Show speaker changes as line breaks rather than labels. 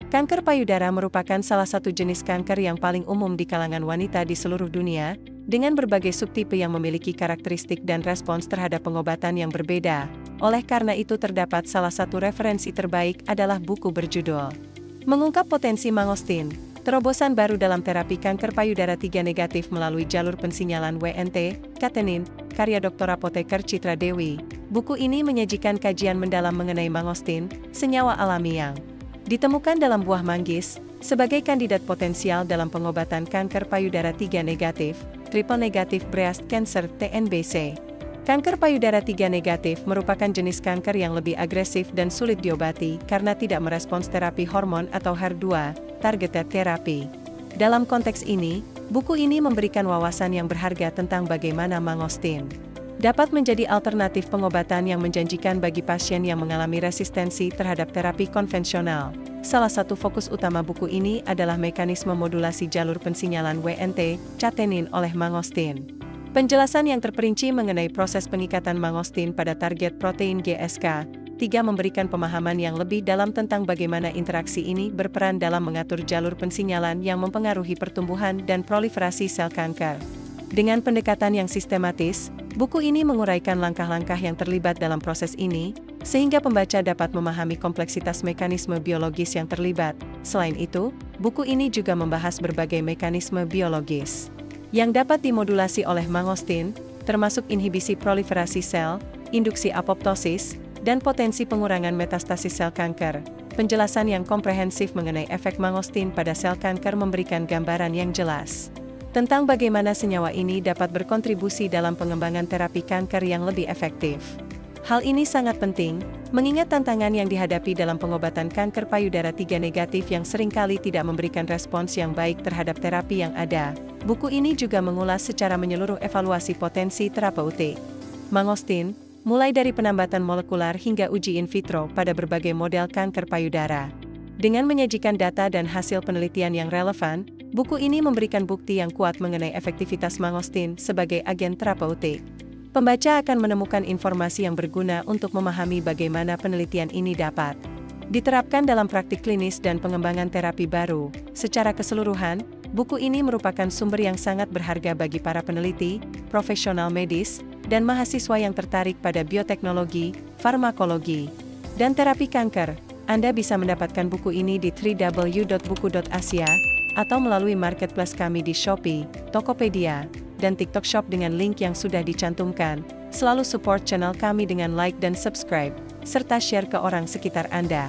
Kanker payudara merupakan salah satu jenis kanker yang paling umum di kalangan wanita di seluruh dunia, dengan berbagai subtipe yang memiliki karakteristik dan respons terhadap pengobatan yang berbeda. Oleh karena itu terdapat salah satu referensi terbaik adalah buku berjudul Mengungkap Potensi Mangostin, Terobosan Baru dalam Terapi Kanker Payudara 3 Negatif Melalui Jalur Pensinyalan WNT, Catenin, karya Dr. Apoteker Citra Dewi. Buku ini menyajikan kajian mendalam mengenai mangostin, senyawa alami yang ditemukan dalam buah manggis, sebagai kandidat potensial dalam pengobatan kanker payudara 3 negatif, triple negative breast cancer TNBC. Kanker payudara 3 negatif merupakan jenis kanker yang lebih agresif dan sulit diobati karena tidak merespons terapi hormon atau HER2, targeted therapy. Dalam konteks ini, buku ini memberikan wawasan yang berharga tentang bagaimana mangostin dapat menjadi alternatif pengobatan yang menjanjikan bagi pasien yang mengalami resistensi terhadap terapi konvensional. Salah satu fokus utama buku ini adalah mekanisme modulasi jalur pensinyalan WNT, catenin oleh mangostin. Penjelasan yang terperinci mengenai proses pengikatan mangostin pada target protein GSK3 memberikan pemahaman yang lebih dalam tentang bagaimana interaksi ini berperan dalam mengatur jalur pensinyalan yang mempengaruhi pertumbuhan dan proliferasi sel kanker. Dengan pendekatan yang sistematis, buku ini menguraikan langkah-langkah yang terlibat dalam proses ini, sehingga pembaca dapat memahami kompleksitas mekanisme biologis yang terlibat. Selain itu, buku ini juga membahas berbagai mekanisme biologis yang dapat dimodulasi oleh mangostin, termasuk inhibisi proliferasi sel, induksi apoptosis, dan potensi pengurangan metastasis sel kanker. Penjelasan yang komprehensif mengenai efek mangostin pada sel kanker memberikan gambaran yang jelas tentang bagaimana senyawa ini dapat berkontribusi dalam pengembangan terapi kanker yang lebih efektif. Hal ini sangat penting, mengingat tantangan yang dihadapi dalam pengobatan kanker payudara 3 negatif yang seringkali tidak memberikan respons yang baik terhadap terapi yang ada. Buku ini juga mengulas secara menyeluruh evaluasi potensi terapeutik mangostin, mulai dari penambatan molekular hingga uji in vitro pada berbagai model kanker payudara. Dengan menyajikan data dan hasil penelitian yang relevan, buku ini memberikan bukti yang kuat mengenai efektivitas mangostin sebagai agen terapeutik. Pembaca akan menemukan informasi yang berguna untuk memahami bagaimana penelitian ini dapat diterapkan dalam praktik klinis dan pengembangan terapi baru. Secara keseluruhan, buku ini merupakan sumber yang sangat berharga bagi para peneliti, profesional medis, dan mahasiswa yang tertarik pada bioteknologi, farmakologi, dan terapi kanker. Anda bisa mendapatkan buku ini di www.buku.asia atau melalui marketplace kami di Shopee, Tokopedia, dan TikTok Shop dengan link yang sudah dicantumkan. Selalu support channel kami dengan like dan subscribe, serta share ke orang sekitar Anda.